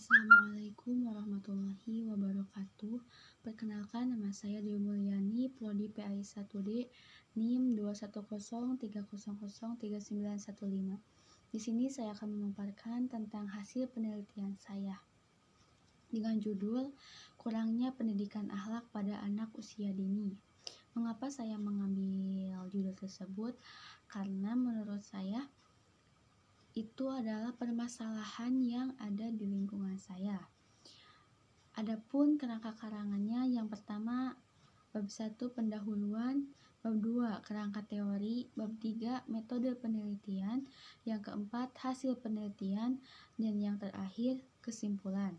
Assalamualaikum warahmatullahi wabarakatuh. Perkenalkan, nama saya Dewi Mulyani, Prodi PAI 1D, NIM 21003003915. Di sini saya akan memaparkan tentang hasil penelitian saya dengan judul Kurangnya Pendidikan Akhlak pada Anak Usia Dini. Mengapa saya mengambil judul tersebut? Karena menurut saya itu adalah permasalahan yang ada di lingkungan saya. Adapun kerangka karangannya, yang pertama bab 1 pendahuluan, bab 2 kerangka teori, bab 3 metode penelitian, yang keempat hasil penelitian, dan yang terakhir kesimpulan.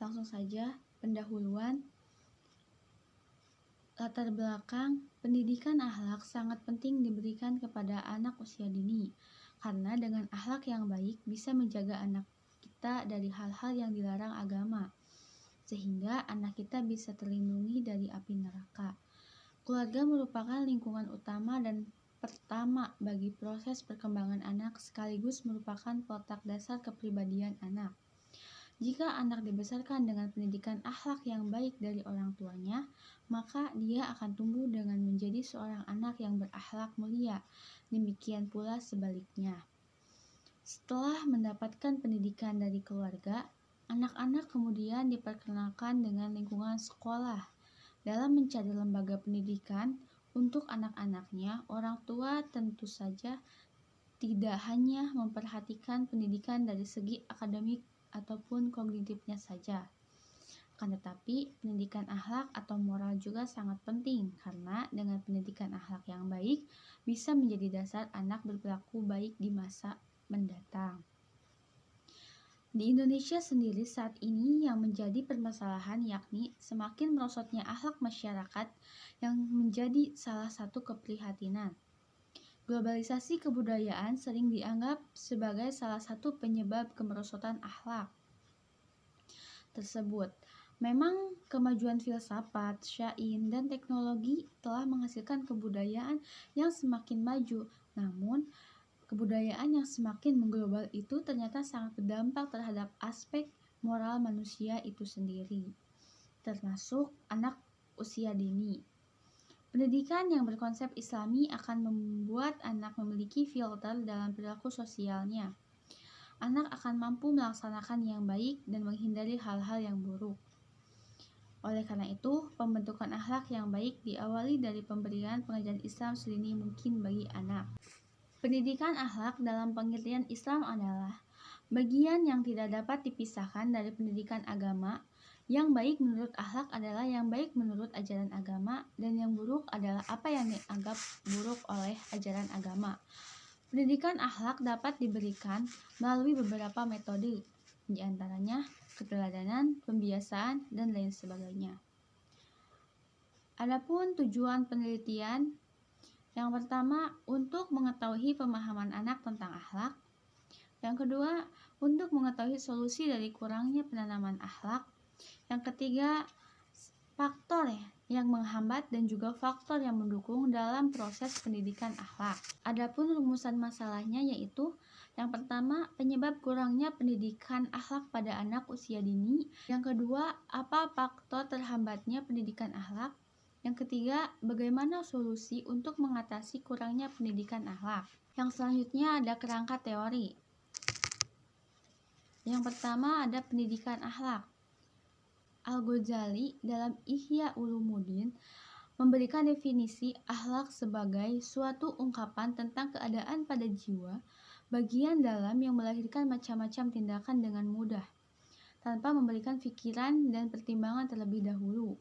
Langsung saja, pendahuluan. Latar belakang, pendidikan akhlak sangat penting diberikan kepada anak usia dini, karena dengan akhlak yang baik bisa menjaga anak kita dari hal-hal yang dilarang agama, sehingga anak kita bisa terlindungi dari api neraka. Keluarga merupakan lingkungan utama dan pertama bagi proses perkembangan anak, sekaligus merupakan petak dasar kepribadian anak. Jika anak dibesarkan dengan pendidikan akhlak yang baik dari orang tuanya, maka dia akan tumbuh dengan menjadi seorang anak yang berakhlak mulia. Demikian pula sebaliknya. Setelah mendapatkan pendidikan dari keluarga, anak-anak kemudian diperkenalkan dengan lingkungan sekolah. Dalam mencari lembaga pendidikan untuk anak-anaknya, orang tua tentu saja tidak hanya memperhatikan pendidikan dari segi akademik ataupun kognitifnya saja. Akan tetapi, pendidikan akhlak atau moral juga sangat penting, karena dengan pendidikan akhlak yang baik bisa menjadi dasar anak berperilaku baik di masa mendatang. Di Indonesia sendiri saat ini yang menjadi permasalahan yakni semakin merosotnya akhlak masyarakat yang menjadi salah satu keprihatinan. Globalisasi kebudayaan sering dianggap sebagai salah satu penyebab kemerosotan akhlak tersebut. Memang kemajuan filsafat, syair, dan teknologi telah menghasilkan kebudayaan yang semakin maju. Namun, kebudayaan yang semakin mengglobal itu ternyata sangat berdampak terhadap aspek moral manusia itu sendiri, termasuk anak usia dini. Pendidikan yang berkonsep Islami akan membuat anak memiliki filter dalam perilaku sosialnya. Anak akan mampu melaksanakan yang baik dan menghindari hal-hal yang buruk. Oleh karena itu, pembentukan akhlak yang baik diawali dari pemberian pengajaran Islam sedini mungkin bagi anak. Pendidikan akhlak dalam pengertian Islam adalah bagian yang tidak dapat dipisahkan dari pendidikan agama. Yang baik menurut akhlak adalah yang baik menurut ajaran agama, dan yang buruk adalah apa yang dianggap buruk oleh ajaran agama. Pendidikan akhlak dapat diberikan melalui beberapa metode, di antaranya keteladanan, pembiasaan, dan lain sebagainya. Adapun tujuan penelitian, yang pertama untuk mengetahui pemahaman anak tentang akhlak. Yang kedua, untuk mengetahui solusi dari kurangnya penanaman akhlak. Yang ketiga, faktor yang menghambat dan juga faktor yang mendukung dalam proses pendidikan akhlak. Adapun rumusan masalahnya yaitu yang pertama, penyebab kurangnya pendidikan akhlak pada anak usia dini. Yang kedua, apa faktor terhambatnya pendidikan akhlak. Yang ketiga, bagaimana solusi untuk mengatasi kurangnya pendidikan akhlak. Yang selanjutnya ada kerangka teori. Yang pertama ada pendidikan akhlak. Al-Ghazali dalam Ihya Ulumuddin memberikan definisi akhlak sebagai suatu ungkapan tentang keadaan pada jiwa bagian dalam yang melahirkan macam-macam tindakan dengan mudah, tanpa memberikan pikiran dan pertimbangan terlebih dahulu.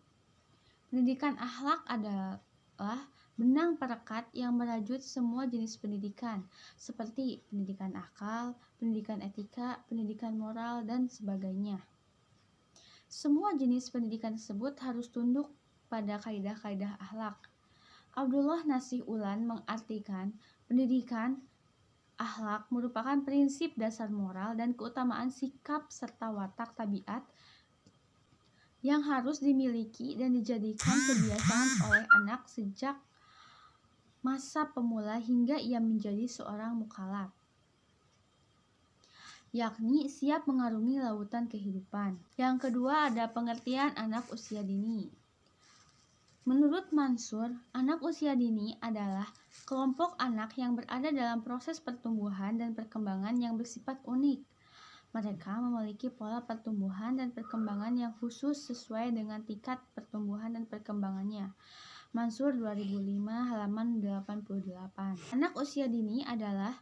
Pendidikan akhlak adalah benang perekat yang merajut semua jenis pendidikan, seperti pendidikan akal, pendidikan etika, pendidikan moral, dan sebagainya. Semua jenis pendidikan tersebut harus tunduk pada kaidah-kaidah akhlak. Abdullah Nasih Ulan mengartikan pendidikan akhlak merupakan prinsip dasar moral dan keutamaan sikap serta watak tabiat yang harus dimiliki dan dijadikan kebiasaan oleh anak sejak masa pemula hingga ia menjadi seorang mukallaf. yakni siap mengarungi lautan kehidupan. Yang kedua ada pengertian anak usia dini. Menurut Mansur, anak usia dini adalah kelompok anak yang berada dalam proses pertumbuhan dan perkembangan yang bersifat unik. Mereka memiliki pola pertumbuhan dan perkembangan yang khusus sesuai dengan tingkat pertumbuhan dan perkembangannya. Mansur 2005 halaman 88. Anak usia dini adalah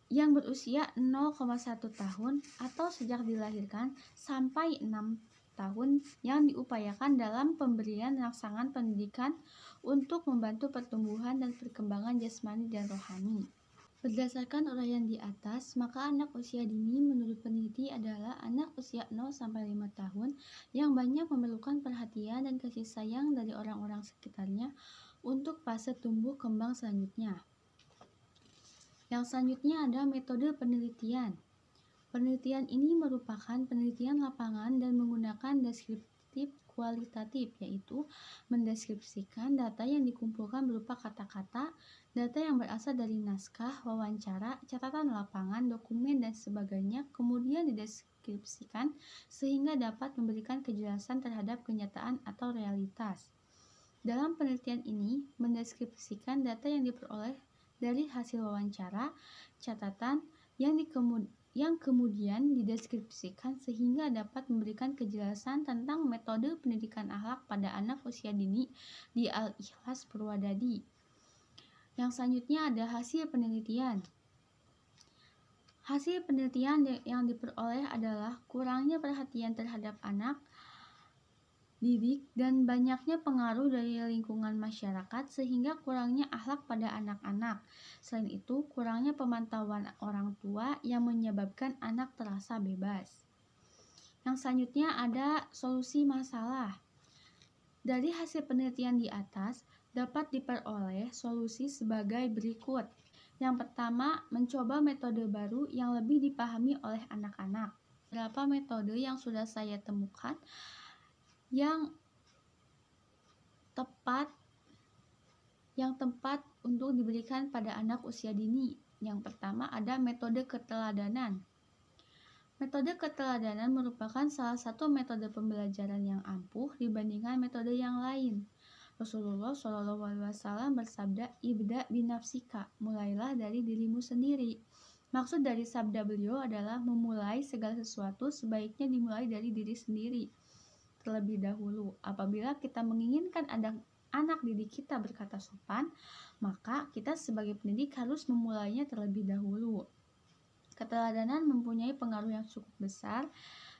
yang berusia 0,1 tahun atau sejak dilahirkan sampai 6 tahun yang diupayakan dalam pemberian rangsangan pendidikan untuk membantu pertumbuhan dan perkembangan jasmani dan rohani. Berdasarkan uraian di atas, maka anak usia dini menurut peneliti adalah anak usia 0-5 tahun yang banyak memerlukan perhatian dan kasih sayang dari orang-orang sekitarnya untuk fase tumbuh kembang selanjutnya. Yang selanjutnya ada metode penelitian. Penelitian ini merupakan penelitian lapangan dan menggunakan deskriptif kualitatif, yaitu mendeskripsikan data yang dikumpulkan berupa kata-kata, data yang berasal dari naskah, wawancara, catatan lapangan, dokumen, dan sebagainya, kemudian dideskripsikan sehingga dapat memberikan kejelasan terhadap kenyataan atau realitas. Dalam penelitian ini, mendeskripsikan data yang diperoleh dari hasil wawancara, catatan yang kemudian dideskripsikan sehingga dapat memberikan kejelasan tentang metode pendidikan akhlak pada anak usia dini di Al-Ikhlas Purwadadi. Yang selanjutnya ada hasil penelitian. Hasil penelitian yang diperoleh adalah kurangnya perhatian terhadap anak didik dan banyaknya pengaruh dari lingkungan masyarakat sehingga kurangnya akhlak pada anak-anak. Selain itu, kurangnya pemantauan orang tua yang menyebabkan anak terasa bebas. Yang selanjutnya ada solusi masalah. Dari hasil penelitian di atas, dapat diperoleh solusi sebagai berikut. Yang pertama, mencoba metode baru yang lebih dipahami oleh anak-anak. Beberapa metode yang sudah saya temukan yang tepat untuk diberikan pada anak usia dini. Yang pertama ada metode keteladanan. Metode keteladanan merupakan salah satu metode pembelajaran yang ampuh dibandingkan metode yang lain. Rasulullah SAW bersabda, "Ibda binafsika," mulailah dari dirimu sendiri. Maksud dari sabda beliau adalah memulai segala sesuatu sebaiknya dimulai dari diri sendiri terlebih dahulu. Apabila kita menginginkan anak didik kita berkata sopan, maka kita sebagai pendidik harus memulainya terlebih dahulu. Keteladanan mempunyai pengaruh yang cukup besar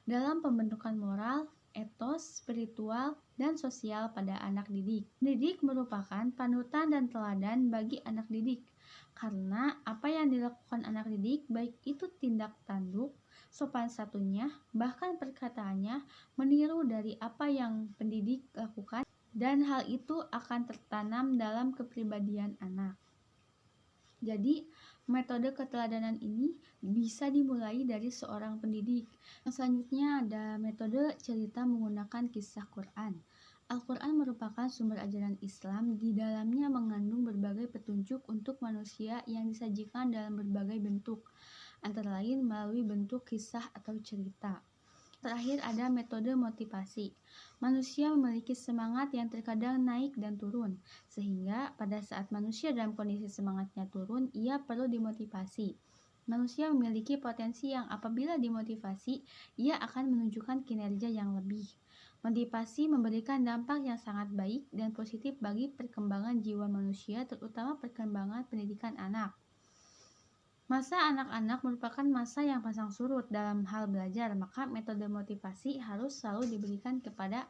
dalam pembentukan moral, etos, spiritual, dan sosial pada anak didik. Pendidik merupakan panutan dan teladan bagi anak didik, karena apa yang dilakukan anak didik, baik itu tindak tanduk, sopan satunya, bahkan perkataannya, meniru dari apa yang pendidik lakukan, dan hal itu akan tertanam dalam kepribadian anak. Jadi, metode keteladanan ini bisa dimulai dari seorang pendidik. Yang selanjutnya ada metode cerita menggunakan kisah Quran. Al-Quran merupakan sumber ajaran Islam, di dalamnya mengandung berbagai petunjuk untuk manusia yang disajikan dalam berbagai bentuk, antara lain melalui bentuk kisah atau cerita. Terakhir ada metode motivasi. Manusia memiliki semangat yang terkadang naik dan turun, sehingga pada saat manusia dalam kondisi semangatnya turun, ia perlu dimotivasi. Manusia memiliki potensi yang apabila dimotivasi, ia akan menunjukkan kinerja yang lebih. Motivasi memberikan dampak yang sangat baik dan positif bagi perkembangan jiwa manusia, terutama perkembangan pendidikan anak. Masa anak-anak merupakan masa yang pasang surut dalam hal belajar, maka metode motivasi harus selalu diberikan kepada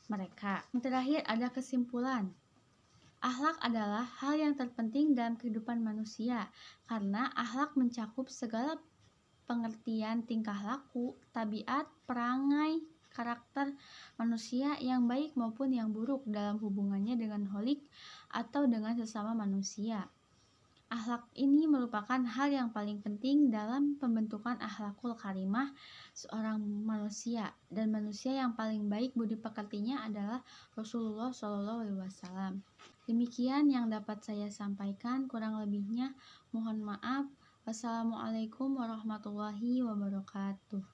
mereka. Yang terakhir ada kesimpulan. Akhlak adalah hal yang terpenting dalam kehidupan manusia, karena akhlak mencakup segala pengertian tingkah laku, tabiat, perangai, karakter manusia yang baik maupun yang buruk dalam hubungannya dengan holik atau dengan sesama manusia. Akhlak ini merupakan hal yang paling penting dalam pembentukan akhlakul karimah seorang manusia, dan manusia yang paling baik budi pekertinya adalah Rasulullah SAW. Demikian yang dapat saya sampaikan, kurang lebihnya mohon maaf. Wassalamualaikum warahmatullahi wabarakatuh.